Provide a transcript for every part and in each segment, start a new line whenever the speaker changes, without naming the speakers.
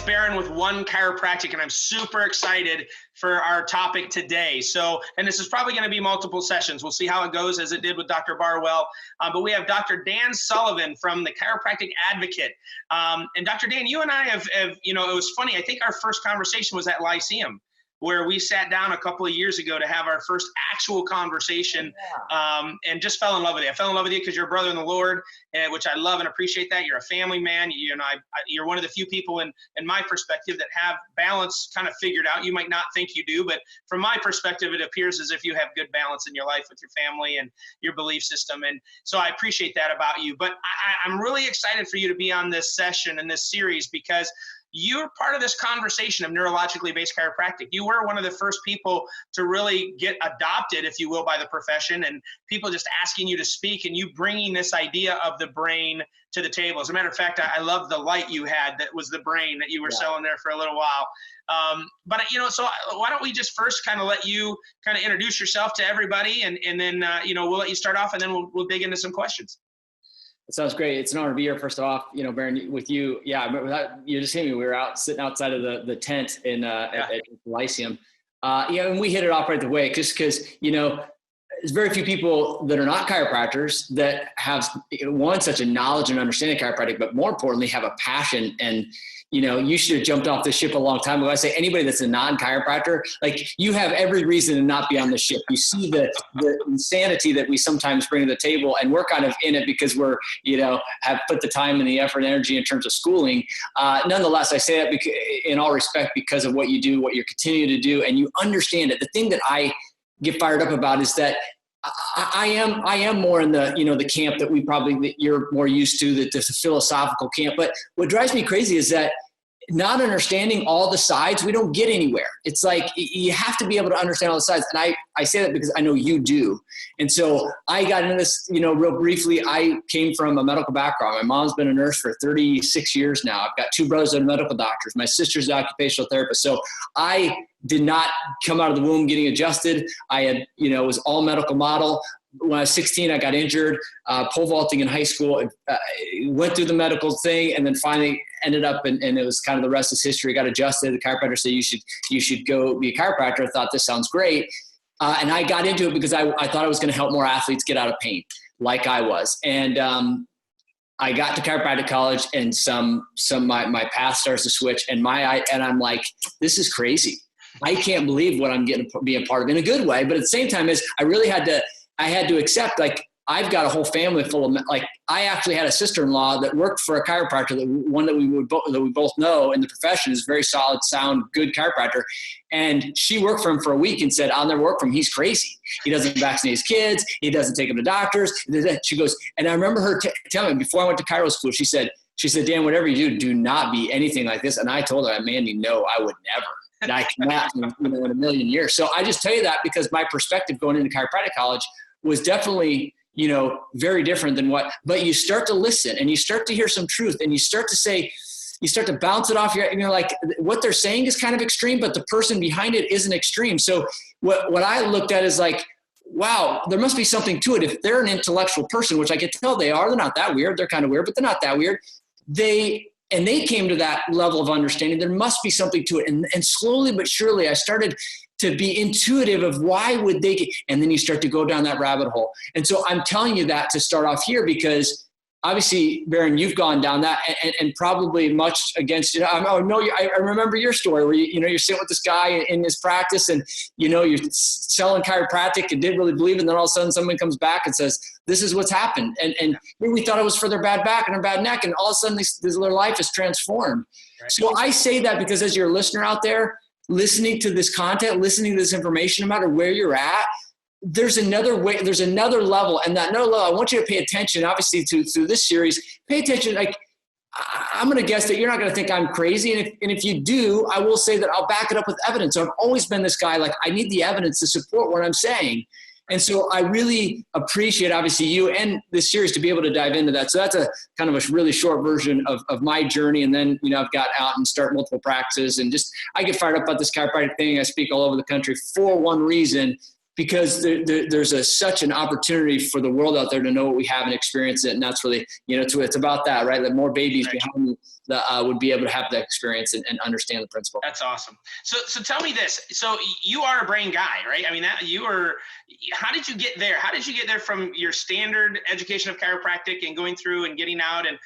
Bharon with OneChiropractic, and I'm super excited for our topic today. So, and this is probably going to be multiple sessions. We'll see how it goes, as it did with Dr. Barwell. But we have Dr. Dan Sullivan from the Chiropractic Advocate. And Dr. Dan, you and I have, it was funny. I think our first conversation was at Lyceum, where we sat down a couple of years ago to have our first actual conversation, and just fell in love with you. I fell in love with you because you're a brother in the Lord, which I love and appreciate that. You're a family man. You're one of the few people in my perspective that have balance kind of figured out. You might not think you do, but from my perspective, it appears as if you have good balance in your life with your family and your belief system. And so I appreciate that about you. But I'm really excited for you to be on this session and this series, because you're part of this conversation of neurologically based chiropractic. You were one of the first people to really get adopted, if you will, by the profession, and people just asking you to speak, and you bringing this idea of the brain to the table. As a matter of fact, I love the light you had that was the brain that you were selling there for a little while. So why don't we just first kind of let you kind of introduce yourself to everybody, and then, we'll let you start off, and then we'll dig into some questions.
It sounds great. It's an honor to be here. First off, Bharon, with you. Yeah, you just hit me. We were out sitting outside of the tent at Lyceum. And we hit it off right the way, just because, there's very few people that are not chiropractors that have, one, such a knowledge and understanding of chiropractic, but more importantly, have a passion. And, you should have jumped off the ship a long time ago. I say anybody that's a non-chiropractor, like, you have every reason to not be on the ship. You see the insanity that we sometimes bring to the table, and we're kind of in it because we're, have put the time and the effort and energy in terms of schooling. Nonetheless, I say that in all respect, because of what you do, what you're continuing to do, and you understand it. The thing that I get fired up about is that I am more in the, the camp that you're more used to, that there's a philosophical camp. But what drives me crazy is that, not understanding all the sides, we don't get anywhere. It's like, you have to be able to understand all the sides. And I say that because I know you do. And so I got into this, real briefly. I came from a medical background. My mom's been a nurse for 36 years now. I've got two brothers that are medical doctors. My sister's an occupational therapist. So I did not come out of the womb getting adjusted. I had, was all medical model. When I was 16, I got injured, pole vaulting in high school, went through the medical thing, and then finally ended up, and it was kind of the rest is history. Got adjusted. The chiropractor said, you should go be a chiropractor. I thought, this sounds great. And I got into it because I thought I was going to help more athletes get out of pain, like I was. And I got to chiropractic college, and my path starts to switch, and I'm like, this is crazy. I can't believe what I'm getting to be a part of, in a good way. But at the same time, I had to accept, like, I've got a whole family full of, like, I actually had a sister-in-law that worked for a chiropractor, that we both know in the profession is very solid, sound, good chiropractor. And she worked for him for a week and said, I'll never work for him. He's crazy. He doesn't vaccinate his kids. He doesn't take them to doctors. She goes, and I remember her telling me before I went to chiro school, she said, Dan, whatever you do not be anything like this. And I told her, Mandy, no, I would never. And I cannot, in a million years. So I just tell you that because my perspective going into chiropractic college was definitely, very different than but you start to listen, and you start to hear some truth, and you start to bounce it off and you're like, what they're saying is kind of extreme, but the person behind it isn't extreme. So what I looked at is like, wow, there must be something to it. If they're an intellectual person, which I could tell they are, they're not that weird. They're kind of weird, but they're not that weird. They came to that level of understanding. There must be something to it. And slowly but surely I started to be intuitive of why would they get, and then you start to go down that rabbit hole. And so I'm telling you that to start off here, because obviously, Bharon, you've gone down that, and probably much against, I remember your story where you're sitting with this guy in his practice, and you're selling chiropractic and didn't really believe it, and then all of a sudden someone comes back and says, this is what's happened. And we thought it was for their bad back and their bad neck, and all of a sudden their life is transformed. Right. So I say that because as you're a listener out there, listening to this content, listening to this information, no matter where you're at, there's another way, there's another level. And that another level, I want you to pay attention, obviously, through this series. Pay attention. Like, I'm going to guess that you're not going to think I'm crazy. And if you do, I will say that I'll back it up with evidence. So I've always been this guy, like, I need the evidence to support what I'm saying. And so I really appreciate, obviously, you and this series to be able to dive into that. So that's a kind of a really short version of my journey. And then, I've got out and start multiple practices, and just, I get fired up about this chiropractic thing. I speak all over the country for one reason, because there's such an opportunity for the world out there to know what we have and experience it. And that's really, it's about that, right? Like, more babies behind me that would be able to have that experience and understand the principle.
That's awesome. So tell me this. So you are a brain guy, right? I mean, how did you get there? How did you get there from your standard education of chiropractic and going through and getting out and,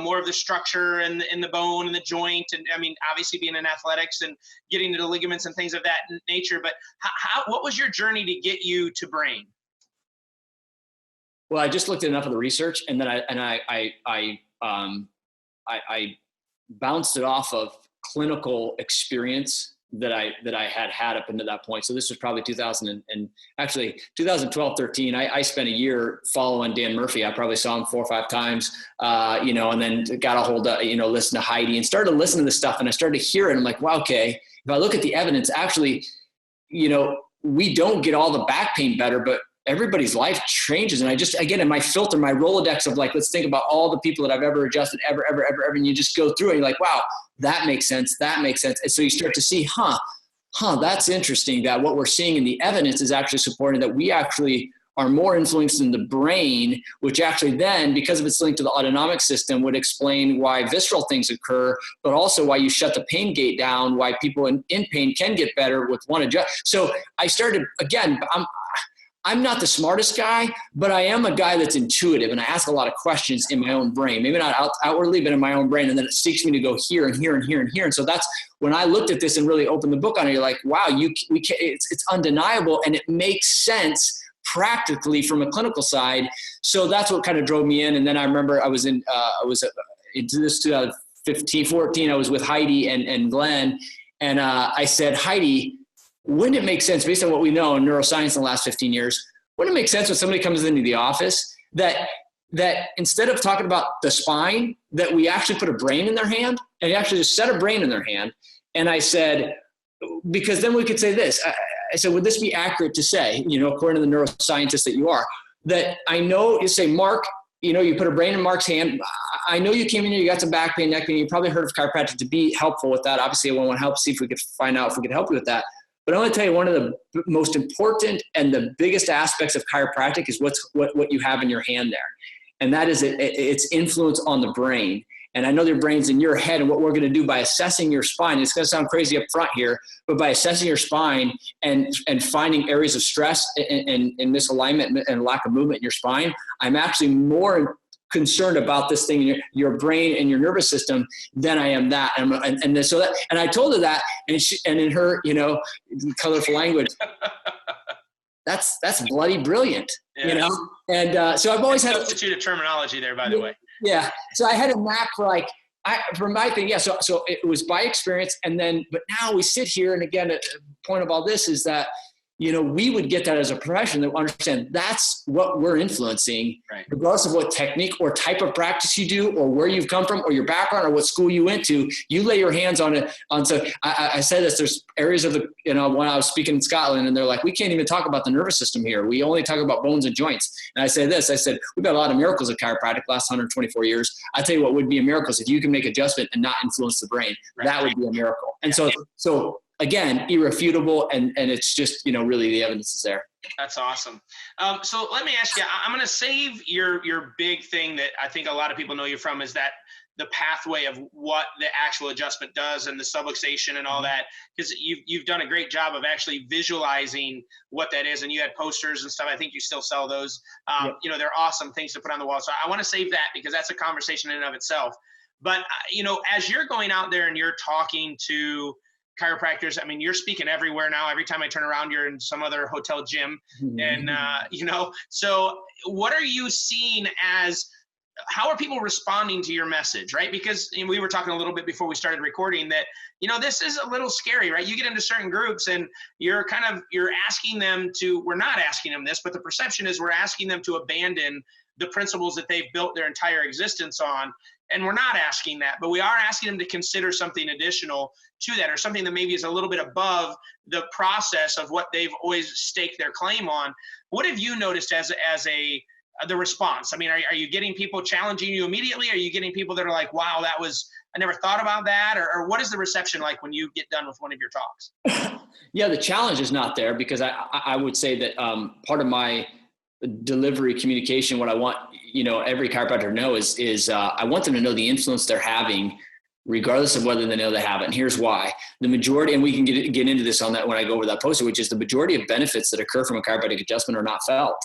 more of the structure and the bone and the joint? And I mean, obviously being in athletics and getting to the ligaments and things of that nature, but what was your journey to get you to brain?
Well, I just looked at enough of the research, and then I bounced it off of clinical experience that I had up until that point. So this was probably 2012, 13. I spent a year following Dan Murphy. I probably saw him 4 or 5 times, and then got a hold of, listen to Heidi and started listening to this stuff. And I started to hear it. And I'm like, wow, okay. If I look at the evidence, actually, we don't get all the back pain better, but everybody's life changes. And I just, again, in my filter, my Rolodex of like, let's think about all the people that I've ever adjusted, ever. And you just go through it and you're like, wow, that makes sense. That makes sense. And so you start to see, that's interesting that what we're seeing in the evidence is actually supporting that we actually are more influenced in the brain, which actually then, because of its link to the autonomic system, would explain why visceral things occur, but also why you shut the pain gate down, why people in pain can get better with one adjust. So I started, again, I'm not the smartest guy, but I am a guy that's intuitive, and I ask a lot of questions in my own brain, maybe not outwardly, but in my own brain. And then it seeks me to go here and here and here and here. And so that's when I looked at this and really opened the book on it. You're like, wow, it's undeniable. And it makes sense practically from a clinical side. So that's what kind of drove me in. And then I remember I was into this 2015, 14, I was with Heidi and Glenn. And I said, Heidi, wouldn't it make sense, based on what we know in neuroscience in the last 15 years, wouldn't it make sense when somebody comes into the office that instead of talking about the spine, that we actually put a brain in their hand, and you actually just set a brain in their hand? And I said, because then we could say this. I said, would this be accurate to say, according to the neuroscientist that you are, that I know you say, Mark, you put a brain in Mark's hand. I know you came in here, you got some back pain, neck pain. You probably heard of chiropractic to be helpful with that. Obviously, I want to help, see if we could find out if we could help you with that. But I want to tell you, one of the most important and the biggest aspects of chiropractic is what you have in your hand there. And that is its influence on the brain. And I know your brain's in your head, and what we're going to do by assessing your spine, it's going to sound crazy up front here, but by assessing your spine and finding areas of stress and misalignment and lack of movement in your spine, I'm actually more concerned about this thing in your brain and your nervous system than I am that. And I told her that, and in her, colorful language, that's bloody brilliant,
yeah.
And so I've always had
substitute of terminology there, by the way.
Yeah. So I had a knack for my thing. Yeah. So it was by experience. But now we sit here, and again, the point of all this is that, we would get that as a profession that understand that's what we're influencing, right? Regardless of what technique or type of practice you do, or where you've come from, or your background, or what school you went to. You lay your hands on it. So I said this. There's areas of when I was speaking in Scotland, and they're like, we can't even talk about the nervous system here. We only talk about bones and joints. And I say this. I said, we've got a lot of miracles of chiropractic last 124 years. I tell you what would be a miracle is if you can make adjustment and not influence the brain. Right. That would be a miracle. And so again, irrefutable, and it's just, really the evidence is there.
That's awesome. So let me ask you, I'm going to save your big thing that I think a lot of people know you from, is that the pathway of what the actual adjustment does and the subluxation and all that, because you've done a great job of actually visualizing what that is, and you had posters and stuff. I think you still sell those. Yep. They're awesome things to put on the wall. So I want to save that, because that's a conversation in and of itself. But, as you're going out there and you're talking to chiropractors, I mean, you're speaking everywhere now. Every time I turn around, you're in some other hotel gym. And, so what are you seeing as, how are people responding to your message, right? Because we were talking a little bit before we started recording that, this is a little scary, right? You get into certain groups and you're asking them to, we're not asking them this, but the perception is we're asking them to abandon the principles that they've built their entire existence on. And we're not asking that, but we are asking them to consider something additional to that, or something that maybe is a little bit above the process of what they've always staked their claim on. What have you noticed as the response? I mean, are you getting people challenging you immediately? Are you getting people that are like, wow, I never thought about that? Or what is the reception like when you get done with one of your talks?
Yeah, the challenge is not there, because I would say that part of my delivery communication, what I want, every chiropractor to know is I want them to know the influence they're having, regardless of whether they know they have it. And here's why. The majority, and we can get into this on that when I go over that poster, which is the majority of benefits that occur from a chiropractic adjustment are not felt.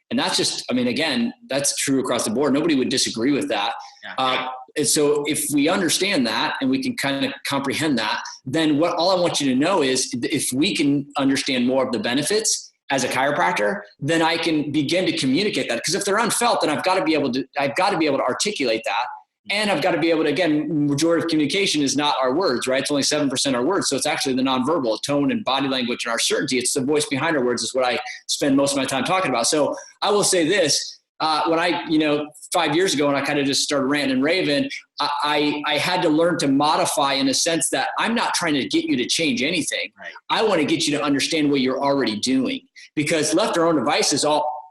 And that's just, again, that's true across the board. Nobody would disagree with that. Yeah. And so if we understand that and we can kind of comprehend that, then all I want you to know is if we can understand more of the benefits as a chiropractor, then I can begin to communicate that. Because if they're unfelt, then I've got to be able to articulate that. And I've got to be able to, again, majority of communication is not our words, right? It's only 7% our words. So it's actually the nonverbal tone and body language and our certainty. It's the voice behind our words is what I spend most of my time talking about. So I will say this, when I, 5 years ago, when I kind of just started ranting and raving, I had to learn to modify in a sense that I'm not trying to get you to change anything. Right. I want to get you to understand what you're already doing, because left to our own devices,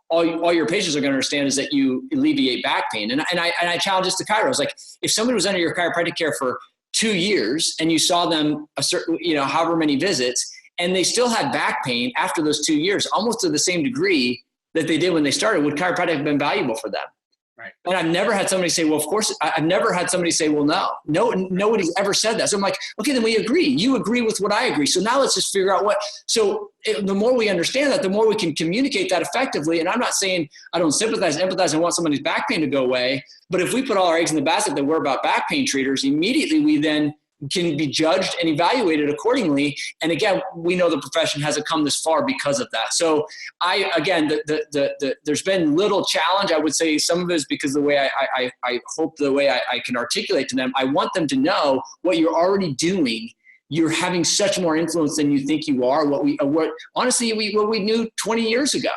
all your patients are going to understand is that you alleviate back pain. And I challenge this to chiros. Like if somebody was under your chiropractic care for 2 years and you saw them a certain, however many visits, and they still had back pain after those 2 years, almost to the same degree that they did when they started, would chiropractic have been valuable for them? Right. And I've never had somebody say, well, of course, I've never had somebody say, well, no, nobody's ever said that. So I'm like, okay, then we agree. You agree with what I agree. So now let's just figure out the more we understand that, the more we can communicate that effectively. And I'm not saying I don't sympathize and empathize and want somebody's back pain to go away. But if we put all our eggs in the basket that we're about back pain treaters, immediately we then can be judged and evaluated accordingly. And again, we know the profession hasn't come this far because of that. So there's been little challenge. I would say some of it is because the way I hope the way I can articulate to them, I want them to know what you're already doing. You're having such more influence than you think you are. What we knew 20 years ago.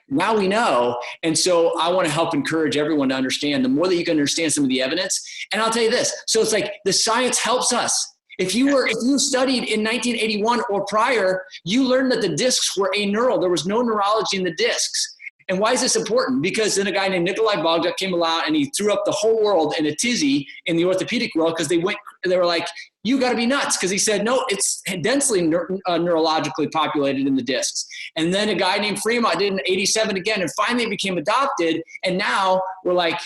Now we know. And so I want to help encourage everyone to understand. The more that you can understand some of the evidence, and I'll tell you this. So it's like the science helps us. If you studied in 1981 or prior, you learned that the discs were aneural. There was no neurology in the discs. And why is this important? Because then a guy named Nikolai Bogduk came along and he threw up the whole world in a tizzy in the orthopedic world, because they were like, you got to be nuts. Because he said, no, it's densely neurologically populated in the discs. And then a guy named Fremont did in 87 again, and finally it became adopted. And now we're like,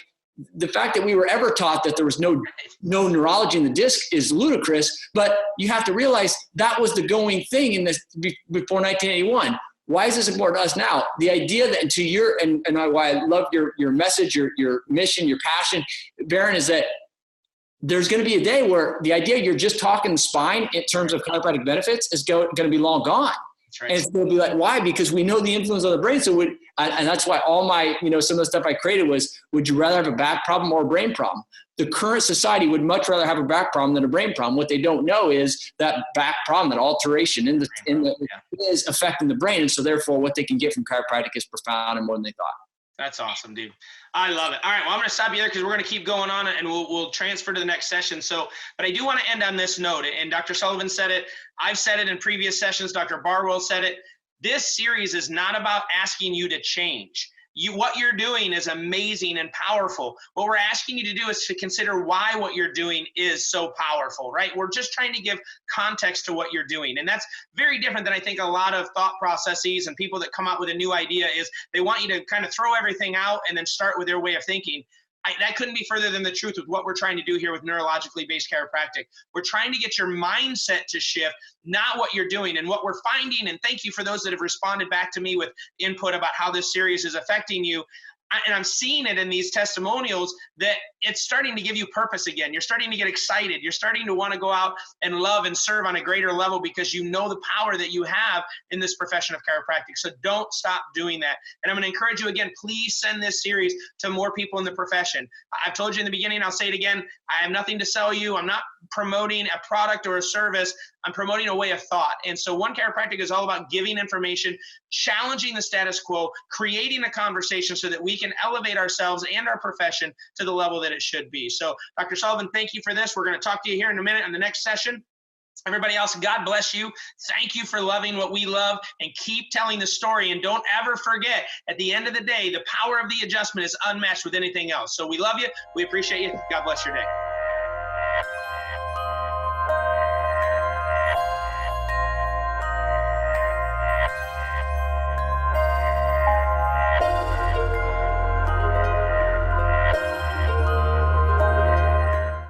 the fact that we were ever taught that there was no neurology in the disc is ludicrous. But you have to realize that was the going thing in this before 1981. Why is this important to us now? The idea that why I love your message, your mission, your passion, Bharon, is that there's going to be a day where the idea you're just talking the spine in terms of chiropractic benefits is going to be long gone. That's right. And it's going to be like, why? Because we know the influence of the brain. So and that's why all my, some of the stuff I created was, would you rather have a back problem or a brain problem? The current society would much rather have a back problem than a brain problem. What they don't know is that back problem, that alteration is affecting the brain. And so therefore what they can get from chiropractic is profound and more than they thought.
That's awesome, dude. I love it. All right. Well, I'm going to stop you there because we're going to keep going on and we'll transfer to the next session. So, but I do want to end on this note, and Dr. Sullivan said it. I've said it in previous sessions. Dr. Barwell said it. This series is not about asking you to change. What you're doing is amazing and powerful. What we're asking you to do is to consider why what you're doing is so powerful, right? We're just trying to give context to what you're doing. And that's very different than I think a lot of thought processes and people that come up with a new idea is they want you to kind of throw everything out and then start with their way of thinking. That couldn't be further than the truth with what we're trying to do here with neurologically based chiropractic. We're trying to get your mindset to shift, not what you're doing. And what we're finding, and thank you for those that have responded back to me with input about how this series is affecting you. And I'm seeing it in these testimonials that it's starting to give you purpose again. You're starting to get excited. You're starting to want to go out and love and serve on a greater level because you know the power that you have in this profession of chiropractic. So don't stop doing that. And I'm going to encourage you again, please send this series to more people in the profession. I've told you in the beginning, I'll say it again. I have nothing to sell you. I'm not promoting a product or a service. I'm promoting a way of thought. And so OneChiropractic is all about giving information, challenging the status quo, creating a conversation so that we can elevate ourselves and our profession to the level that it should be. So Dr. Sullivan, thank you for this. We're going to talk to you here in a minute on the next session. Everybody else, God bless you. Thank you for loving what we love and keep telling the story. And don't ever forget, at the end of the day, the power of the adjustment is unmatched with anything else. So we love you. We appreciate you. God bless your day.